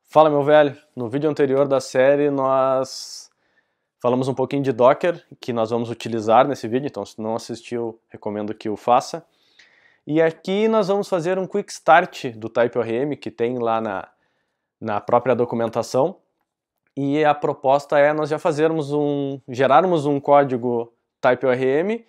Fala, meu velho. No vídeo anterior da série nós falamos um pouquinho de Docker, que nós vamos utilizar nesse vídeo, então se não assistiu, recomendo que o faça. E aqui nós vamos fazer um quick start do TypeORM, que tem lá na própria documentação. E a proposta é nós já gerarmos um código TypeORM,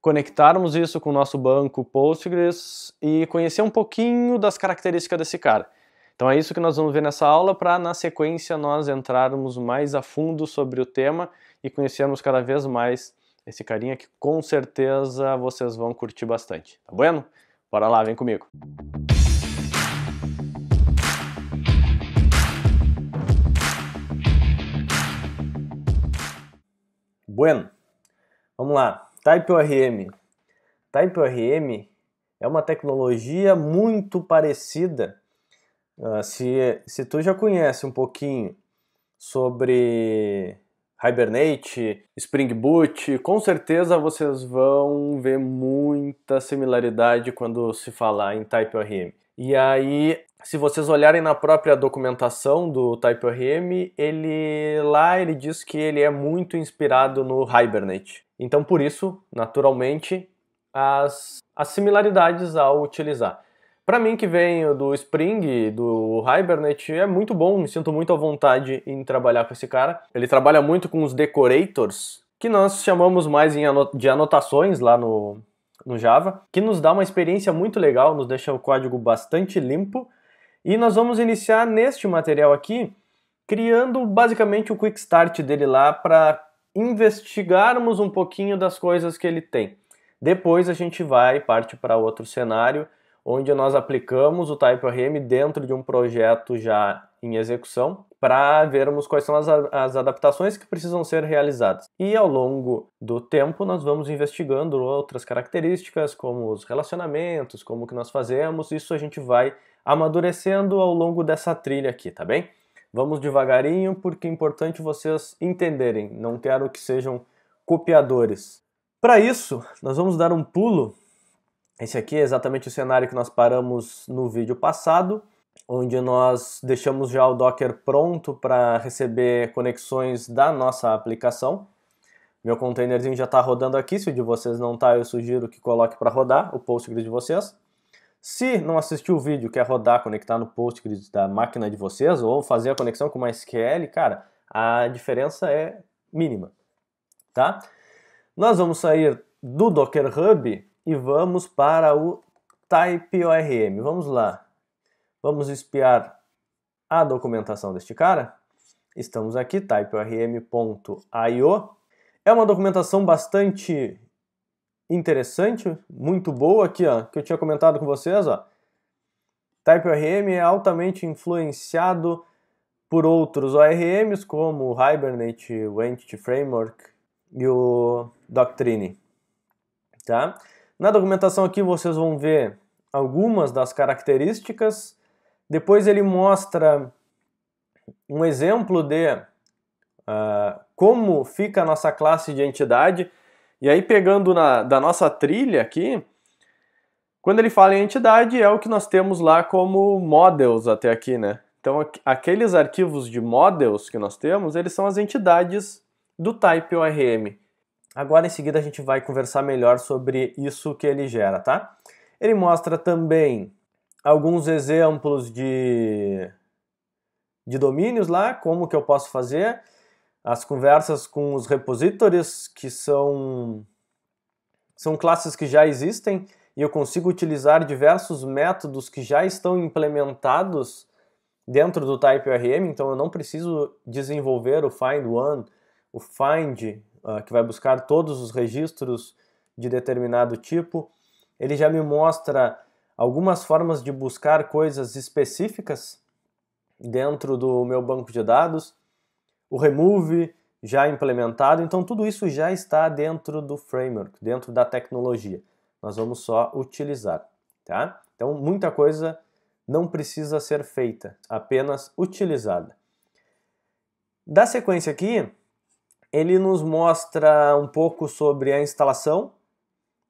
conectarmos isso com o nosso banco Postgres e conhecer um pouquinho das características desse cara. Então é isso que nós vamos ver nessa aula, para na sequência nós entrarmos mais a fundo sobre o tema e conhecermos cada vez mais esse carinha que com certeza vocês vão curtir bastante. Tá bueno? Bora lá, vem comigo. Bueno, vamos lá. TypeORM. TypeORM é uma tecnologia muito parecida. Se tu já conhece um pouquinho sobre Hibernate, Spring Boot, com certeza vocês vão ver muita similaridade quando se falar em TypeORM. E aí, se vocês olharem na própria documentação do TypeORM, ele diz que ele é muito inspirado no Hibernate. Então, por isso, naturalmente, as similaridades ao utilizar. Para mim, que venho do Spring, do Hibernate, é muito bom, me sinto muito à vontade em trabalhar com esse cara. Ele trabalha muito com os decorators, que nós chamamos mais de anotações lá no Java, que nos dá uma experiência muito legal, nos deixa o código bastante limpo. E nós vamos iniciar neste material aqui, criando basicamente o quick start dele lá para investigarmos um pouquinho das coisas que ele tem. Depois a gente vai partir para outro cenário, onde nós aplicamos o TypeORM dentro de um projeto já em execução, para vermos quais são as adaptações que precisam ser realizadas. E ao longo do tempo nós vamos investigando outras características, como os relacionamentos, como que nós fazemos. Isso a gente vai amadurecendo ao longo dessa trilha aqui, tá bem? Vamos devagarinho, porque é importante vocês entenderem, não quero que sejam copiadores. Para isso, nós vamos dar um pulo. Esse aqui é exatamente o cenário que nós paramos no vídeo passado, onde nós deixamos já o Docker pronto para receber conexões da nossa aplicação. Meu containerzinho já está rodando aqui, se o de vocês não está, eu sugiro que coloque para rodar o Postgres de vocês. Se não assistiu o vídeo, quer rodar, conectar no Postgres da máquina de vocês, ou fazer a conexão com MySQL, cara, a diferença é mínima, tá? Nós vamos sair do Docker Hub e vamos para o TypeORM. Vamos lá. Vamos espiar a documentação deste cara. Estamos aqui, typeorm.io. É uma documentação bastante interessante, muito boa aqui, ó, que eu tinha comentado com vocês, ó. TypeORM é altamente influenciado por outros ORMs, como o Hibernate, o Entity Framework e o Doctrine, tá? Na documentação aqui vocês vão ver algumas das características. Depois ele mostra um exemplo de como fica a nossa classe de entidade. E aí, pegando da nossa trilha aqui, quando ele fala em entidade, é o que nós temos lá como models até aqui, né? Então, aqueles arquivos de models que nós temos, eles são as entidades do TypeORM. Agora, em seguida, a gente vai conversar melhor sobre isso que ele gera, tá? Ele mostra também alguns exemplos de domínios lá, como que eu posso fazer, as conversas com os repositories, que são classes que já existem, e eu consigo utilizar diversos métodos que já estão implementados dentro do TypeORM, então eu não preciso desenvolver o find one, o find, que vai buscar todos os registros de determinado tipo. Ele já me mostra algumas formas de buscar coisas específicas dentro do meu banco de dados. O remove já implementado, então tudo isso já está dentro do framework, dentro da tecnologia. Nós vamos só utilizar, tá? Então muita coisa não precisa ser feita, apenas utilizada. Da sequência aqui, ele nos mostra um pouco sobre a instalação,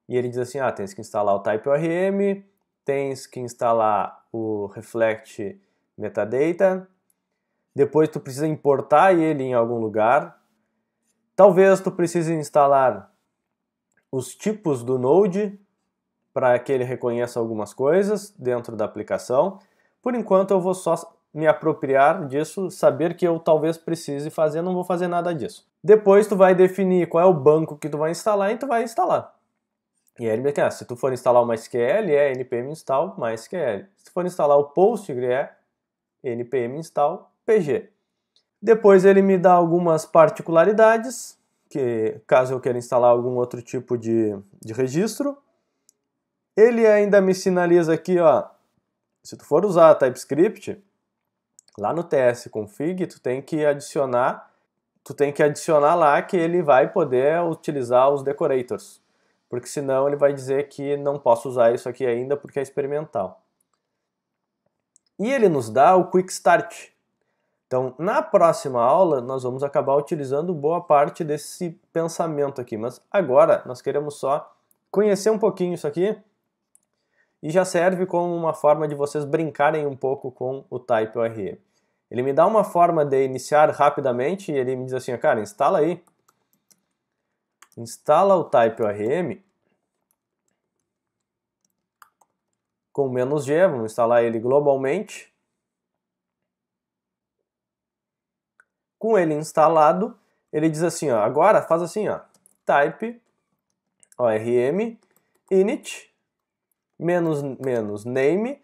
e ele diz assim, tens que instalar o TypeORM, tens que instalar o Reflect Metadata, depois tu precisa importar ele em algum lugar, talvez tu precise instalar os tipos do Node para que ele reconheça algumas coisas dentro da aplicação. Por enquanto eu vou só me apropriar disso, saber que eu talvez precise fazer, não vou fazer nada disso. Depois tu vai definir qual é o banco que tu vai instalar e tu vai instalar. E aí ele me quer, se tu for instalar o MySQL, é npm install MySQL. Se tu for instalar o Postgre, é npm install PG. Depois ele me dá algumas particularidades, que caso eu queira instalar algum outro tipo de registro. Ele ainda me sinaliza aqui, ó, se tu for usar TypeScript, lá no tsconfig, tu tem que adicionar lá que ele vai poder utilizar os decorators, porque senão ele vai dizer que não posso usar isso aqui ainda porque é experimental. E ele nos dá o Quick Start. Então, na próxima aula, nós vamos acabar utilizando boa parte desse pensamento aqui, mas agora nós queremos só conhecer um pouquinho isso aqui e já serve como uma forma de vocês brincarem um pouco com o TypeORM. Ele me dá uma forma de iniciar rapidamente e ele me diz assim, cara, instala aí. Instala o TypeORM com "-g", vamos instalar ele globalmente. Com ele instalado, ele diz assim, ó, agora faz assim, ó, type orm init -name,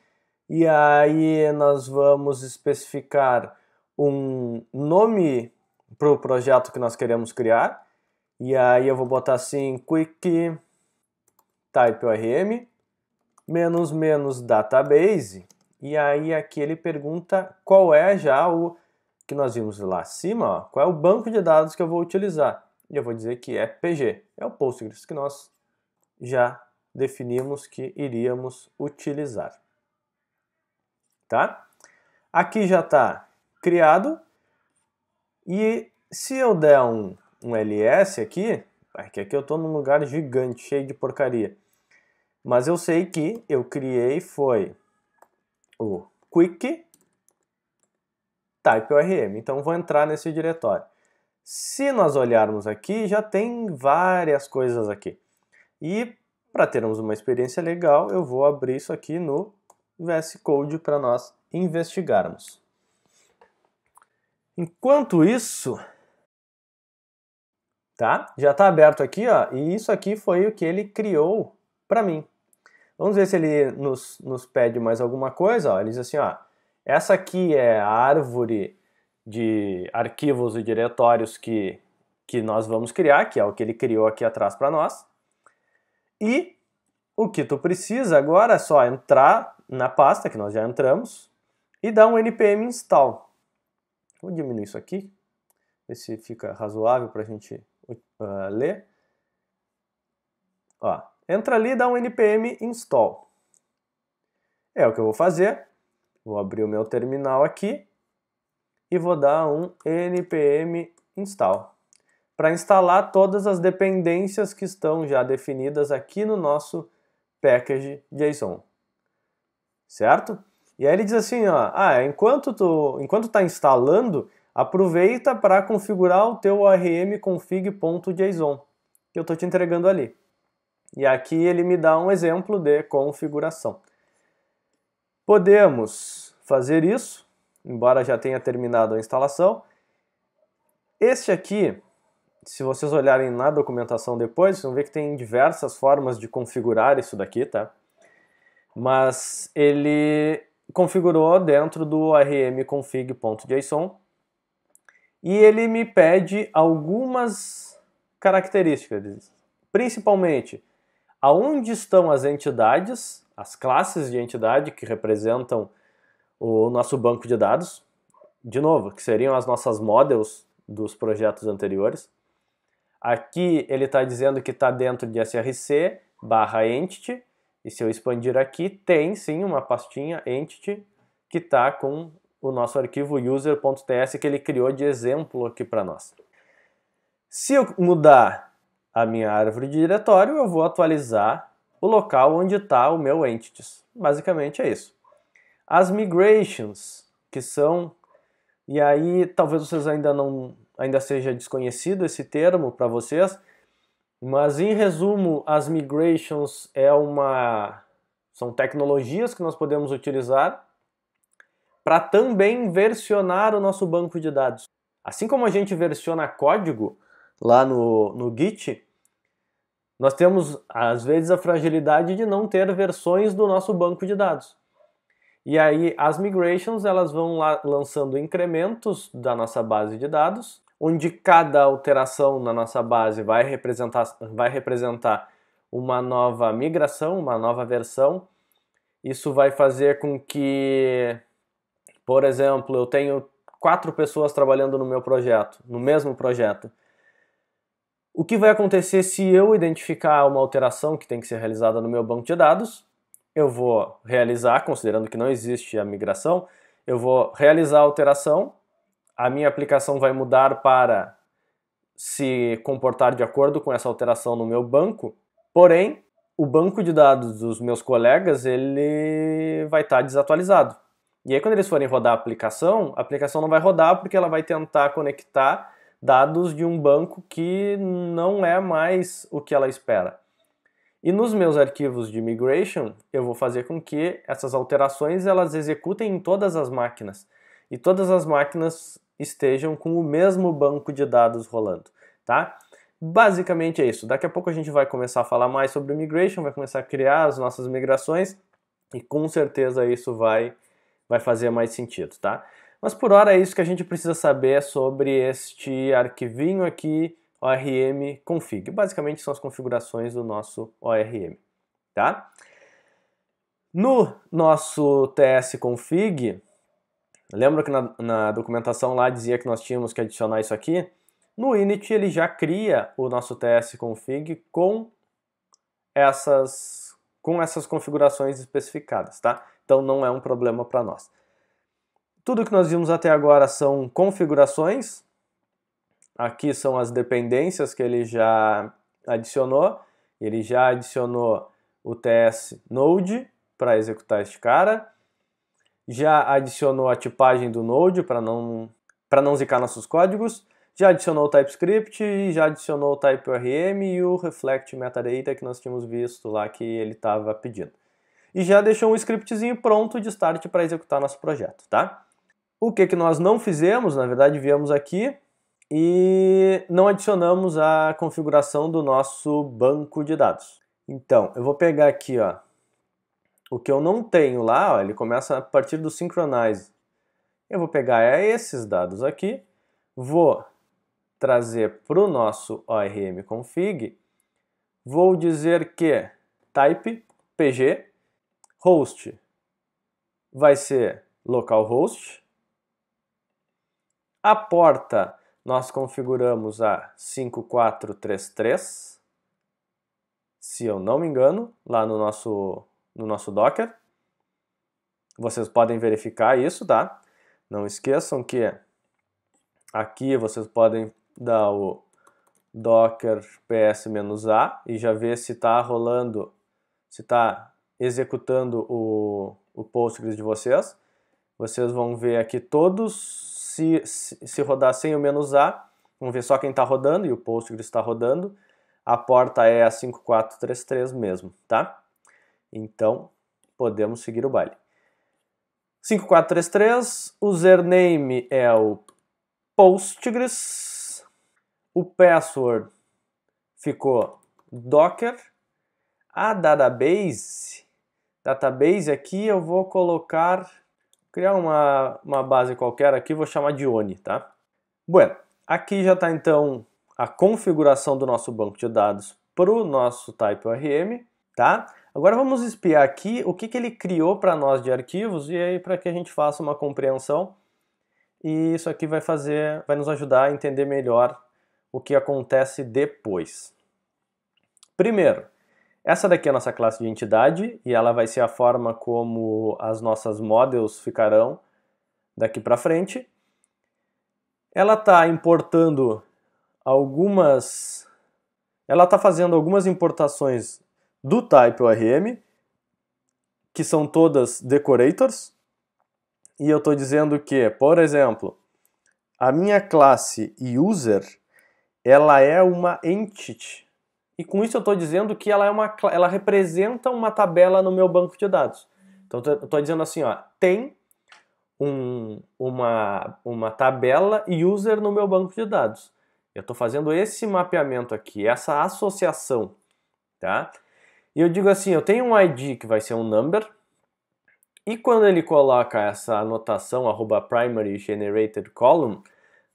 e aí nós vamos especificar um nome para o projeto que nós queremos criar, e aí eu vou botar assim, quick type orm --database, e aí aqui ele pergunta qual é já o que nós vimos lá acima, ó, qual é o banco de dados que eu vou utilizar. E eu vou dizer que é PG, é o Postgres que nós já definimos que iríamos utilizar. Tá? Aqui já está criado, e se eu der um ls aqui, que aqui eu estou num lugar gigante, cheio de porcaria, mas eu sei que eu criei foi o quick typeorm, então vou entrar nesse diretório. Se nós olharmos aqui, já tem várias coisas aqui. E para termos uma experiência legal, eu vou abrir isso aqui no VS Code para nós investigarmos. Enquanto isso, tá? Já está aberto aqui, ó, e isso aqui foi o que ele criou para mim. Vamos ver se ele nos pede mais alguma coisa. Ó. Ele diz assim, ó, essa aqui é a árvore de arquivos e diretórios que nós vamos criar, que é o que ele criou aqui atrás para nós. E o que tu precisa agora é só entrar na pasta, que nós já entramos, e dar um npm install. Vou diminuir isso aqui, ver se fica razoável para a gente ler. Ó, entra ali e dá um npm install. É o que eu vou fazer. Vou abrir o meu terminal aqui e vou dar um npm install para instalar todas as dependências que estão já definidas aqui no nosso package JSON. Certo? E aí ele diz assim, ó, enquanto tá instalando, aproveita para configurar o teu orm-config.json que eu estou te entregando ali. E aqui ele me dá um exemplo de configuração. Podemos fazer isso, embora já tenha terminado a instalação. Este aqui, se vocês olharem na documentação depois, vocês vão ver que tem diversas formas de configurar isso daqui, tá? Mas ele configurou dentro do orm-config.json e ele me pede algumas características, principalmente aonde estão as entidades, as classes de entidade que representam o nosso banco de dados, de novo, que seriam as nossas models dos projetos anteriores. Aqui ele está dizendo que está dentro de src/entity, e se eu expandir aqui, tem sim uma pastinha entity que está com o nosso arquivo user.ts que ele criou de exemplo aqui para nós. Se eu mudar a minha árvore de diretório, eu vou atualizar o local onde está o meu entities. Basicamente é isso. As migrations, que são E aí talvez vocês ainda seja desconhecido esse termo para vocês, mas em resumo, as migrations são tecnologias que nós podemos utilizar para também versionar o nosso banco de dados. Assim como a gente versiona código lá no Git, nós temos às vezes a fragilidade de não ter versões do nosso banco de dados. E aí as migrations elas vão lançando incrementos da nossa base de dados, onde cada alteração na nossa base vai representar uma nova migração, uma nova versão. Isso vai fazer com que, por exemplo, eu tenho 4 pessoas trabalhando no meu projeto, no mesmo projeto. O que vai acontecer se eu identificar uma alteração que tem que ser realizada no meu banco de dados? Eu vou realizar, considerando que não existe a migração, eu vou realizar a alteração, a minha aplicação vai mudar para se comportar de acordo com essa alteração no meu banco, porém, o banco de dados dos meus colegas ele vai estar desatualizado. E aí quando eles forem rodar a aplicação não vai rodar porque ela vai tentar conectar dados de um banco que não é mais o que ela espera. E nos meus arquivos de migration, eu vou fazer com que essas alterações elas executem em todas as máquinas. E todas as máquinas estejam com o mesmo banco de dados rolando, tá? Basicamente é isso. Daqui a pouco a gente vai começar a falar mais sobre migration, vai começar a criar as nossas migrações e com certeza isso vai fazer mais sentido, tá? Mas por hora é isso que a gente precisa saber sobre este arquivinho aqui, ORM config. Basicamente são as configurações do nosso ORM, tá? No nosso TS config, lembra que na documentação lá dizia que nós tínhamos que adicionar isso aqui? No init ele já cria o nosso TS config com essas configurações especificadas, tá? Então não é um problema para nós. Tudo que nós vimos até agora são configurações. Aqui são as dependências que ele já adicionou. Ele já adicionou o TS Node para executar este cara. Já adicionou a tipagem do Node para não zicar nossos códigos. Já adicionou o TypeScript, já adicionou o TypeORM e o Reflect Metadata que nós tínhamos visto lá que ele estava pedindo. E já deixou um scriptzinho pronto de start para executar nosso projeto, tá? O que nós não fizemos, na verdade, viemos aqui e não adicionamos a configuração do nosso banco de dados. Então, eu vou pegar aqui, ó, o que eu não tenho lá, ó, ele começa a partir do Synchronize. Eu vou pegar esses dados aqui, vou trazer para o nosso ORM config, vou dizer que type pg host vai ser localhost, a porta nós configuramos a 5433, se eu não me engano, lá no nosso Docker. Vocês podem verificar isso, tá? Não esqueçam que aqui vocês podem dar o docker ps-a e já ver se está rolando, se está executando o Postgres de vocês. Vocês vão ver aqui todos, se rodar sem o "-a", vamos ver só quem está rodando e o Postgres está rodando. A porta é a 5433 mesmo, tá? Então, podemos seguir o baile. 5433, o username é o Postgres, o password ficou Docker, a database aqui eu vou criar uma base qualquer aqui, vou chamar de ONI, tá? Bueno, aqui já está então a configuração do nosso banco de dados para o nosso TypeORM, tá? Agora vamos espiar aqui o que ele criou para nós de arquivos e aí para que a gente faça uma compreensão. E isso aqui vai nos ajudar a entender melhor o que acontece depois. Primeiro, essa daqui é a nossa classe de entidade e ela vai ser a forma como as nossas models ficarão daqui para frente. Ela está importando ela está fazendo algumas importações do TypeORM, que são todas decorators. E eu estou dizendo que, por exemplo, a minha classe user, ela é uma entity. E com isso eu estou dizendo que ela representa uma tabela no meu banco de dados. Então eu estou dizendo assim, ó, tem uma tabela user no meu banco de dados. Eu estou fazendo esse mapeamento aqui, essa associação, tá? E eu digo assim, eu tenho um ID que vai ser um number, e quando ele coloca essa anotação @primary generated column,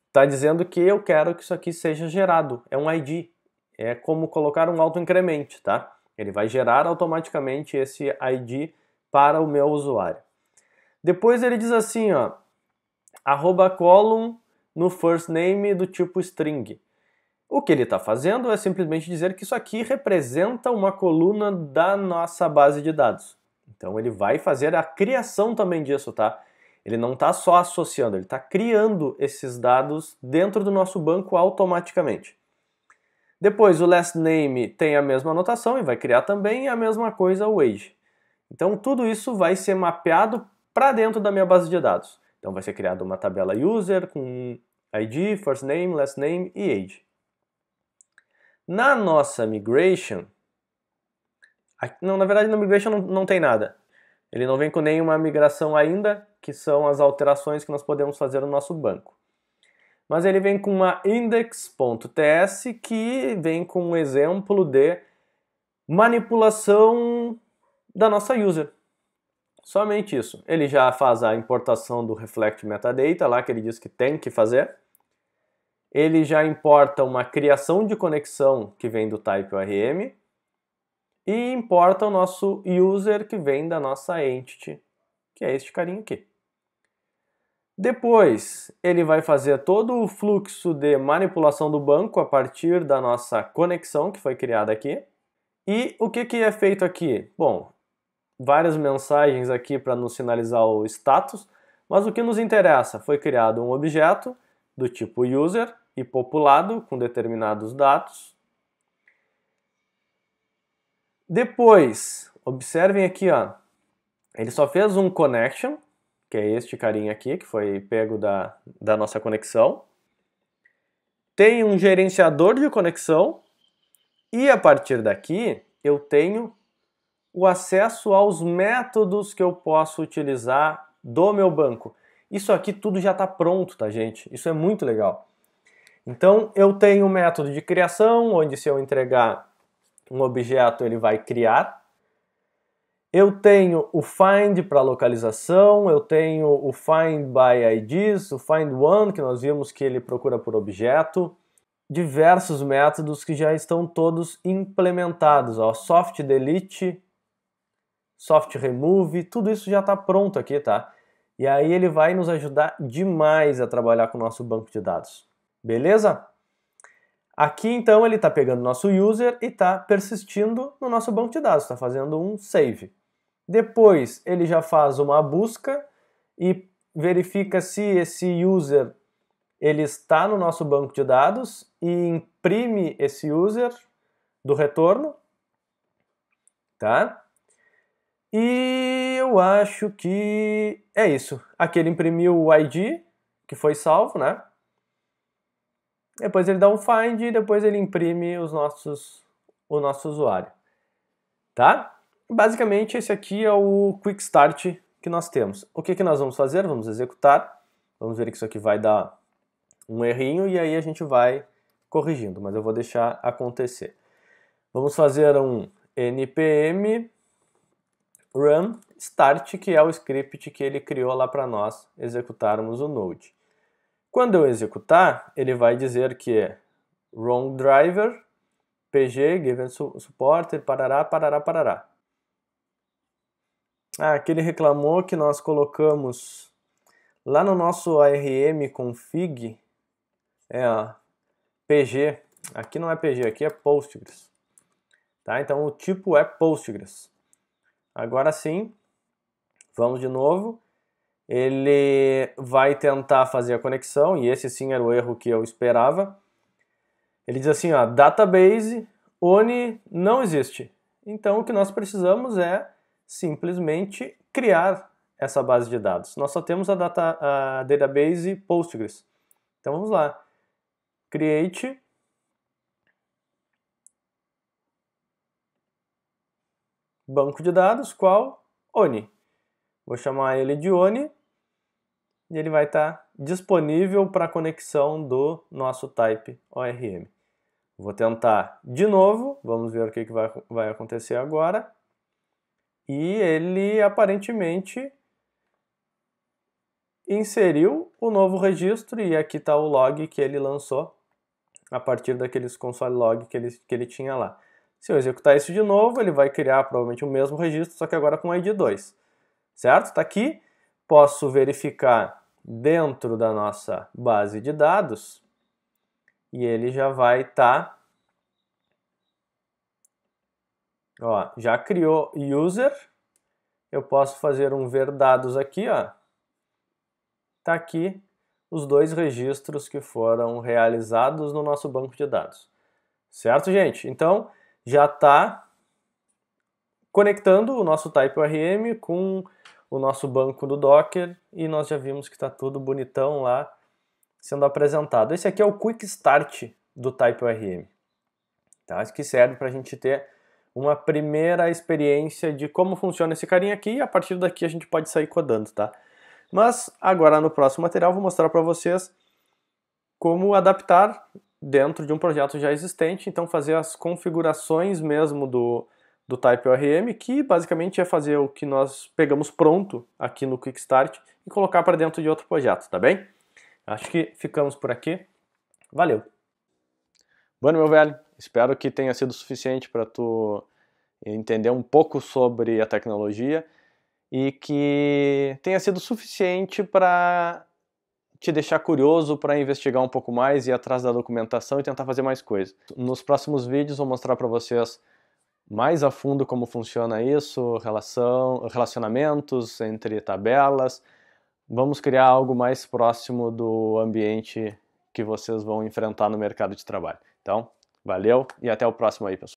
está dizendo que eu quero que isso aqui seja gerado, é um ID. É como colocar um autoincrement, tá? Ele vai gerar automaticamente esse ID para o meu usuário. Depois ele diz assim, ó, @column no first name do tipo string. O que ele está fazendo é simplesmente dizer que isso aqui representa uma coluna da nossa base de dados. Então ele vai fazer a criação também disso, tá? Ele não está só associando, ele está criando esses dados dentro do nosso banco automaticamente. Depois o last name tem a mesma anotação e vai criar também a mesma coisa o age. Então tudo isso vai ser mapeado para dentro da minha base de dados. Então vai ser criada uma tabela user com ID, first name, last name e age. Na nossa migration, na verdade na migration não tem nada. Ele não vem com nenhuma migração ainda, que são as alterações que nós podemos fazer no nosso banco. Mas ele vem com uma index.ts que vem com um exemplo de manipulação da nossa user. Somente isso. Ele já faz a importação do reflect metadata, lá que ele diz que tem que fazer. Ele já importa uma criação de conexão que vem do type ORM e importa o nosso user que vem da nossa entity, que é este carinha aqui. Depois, ele vai fazer todo o fluxo de manipulação do banco a partir da nossa conexão que foi criada aqui. E o que é feito aqui? Bom, várias mensagens aqui para nos sinalizar o status, mas o que nos interessa foi criado um objeto do tipo user e populado com determinados dados. Depois, observem aqui, ó, ele só fez um connection, que é este carinha aqui, que foi pego da nossa conexão. Tem um gerenciador de conexão e a partir daqui eu tenho o acesso aos métodos que eu posso utilizar do meu banco. Isso aqui tudo já está pronto, tá, gente? Isso é muito legal. Então eu tenho um método de criação, onde se eu entregar um objeto ele vai criar. Eu tenho o find para localização, eu tenho o find by IDs, o find one, que nós vimos que ele procura por objeto, diversos métodos que já estão todos implementados, ó, soft delete, soft remove, tudo isso já está pronto aqui, tá? E aí ele vai nos ajudar demais a trabalhar com o nosso banco de dados, beleza? Aqui então ele está pegando nosso user e está persistindo no nosso banco de dados, está fazendo um save. Depois ele já faz uma busca e verifica se esse user ele está no nosso banco de dados e imprime esse user do retorno, tá? E eu acho que é isso. Aqui ele imprimiu o ID, que foi salvo, né? Depois ele dá um find e depois ele imprime o nosso usuário, tá? Basicamente esse aqui é o Quick Start que nós temos. O que nós vamos fazer? Vamos executar. Vamos ver que isso aqui vai dar um errinho e aí a gente vai corrigindo, mas eu vou deixar acontecer. Vamos fazer um npm run start, que é o script que ele criou lá para nós executarmos o Node. Quando eu executar, ele vai dizer que é wrong driver, pg, given support, parará, parará, parará. Aqui ele reclamou que nós colocamos lá no nosso ARM config, PG, aqui não é PG, aqui é Postgres. Tá? Então o tipo é Postgres. Agora sim, vamos de novo. Ele vai tentar fazer a conexão, e esse sim era o erro que eu esperava. Ele diz assim, ó, database ONI não existe. Então o que nós precisamos é simplesmente criar essa base de dados. Nós só temos a database Postgres. Então vamos lá. Create banco de dados, qual? ONI. Vou chamar ele de ONI e ele vai estar disponível para conexão do nosso Type ORM. Vou tentar de novo, vamos ver o que vai acontecer agora. E ele aparentemente inseriu o novo registro e aqui está o log que ele lançou a partir daqueles console log que ele tinha lá. Se eu executar isso de novo, ele vai criar provavelmente o mesmo registro, só que agora com ID 2. Certo? Está aqui. Posso verificar dentro da nossa base de dados e ele já vai estar... já criou user. Eu posso fazer um ver dados aqui, ó. Tá aqui os 2 registros que foram realizados no nosso banco de dados. Certo, gente? Então, já está conectando o nosso Type ORM com o nosso banco do Docker e nós já vimos que está tudo bonitão lá sendo apresentado. Esse aqui é o Quick Start do Type ORM. Tá? Isso que serve para a gente ter uma primeira experiência de como funciona esse carinha aqui e a partir daqui a gente pode sair codando, tá? Mas agora no próximo material eu vou mostrar para vocês como adaptar dentro de um projeto já existente, então fazer as configurações mesmo do Type ORM, que basicamente é fazer o que nós pegamos pronto aqui no Quick Start e colocar para dentro de outro projeto, tá bem? Acho que ficamos por aqui. Valeu! Bueno, meu velho, espero que tenha sido suficiente para tu entender um pouco sobre a tecnologia e que tenha sido suficiente para te deixar curioso para investigar um pouco mais, ir atrás da documentação e tentar fazer mais coisas. Nos próximos vídeos vou mostrar para vocês mais a fundo como funciona isso, relacionamentos entre tabelas. Vamos criar algo mais próximo do ambiente que vocês vão enfrentar no mercado de trabalho. Então, valeu e até o próximo aí, pessoal.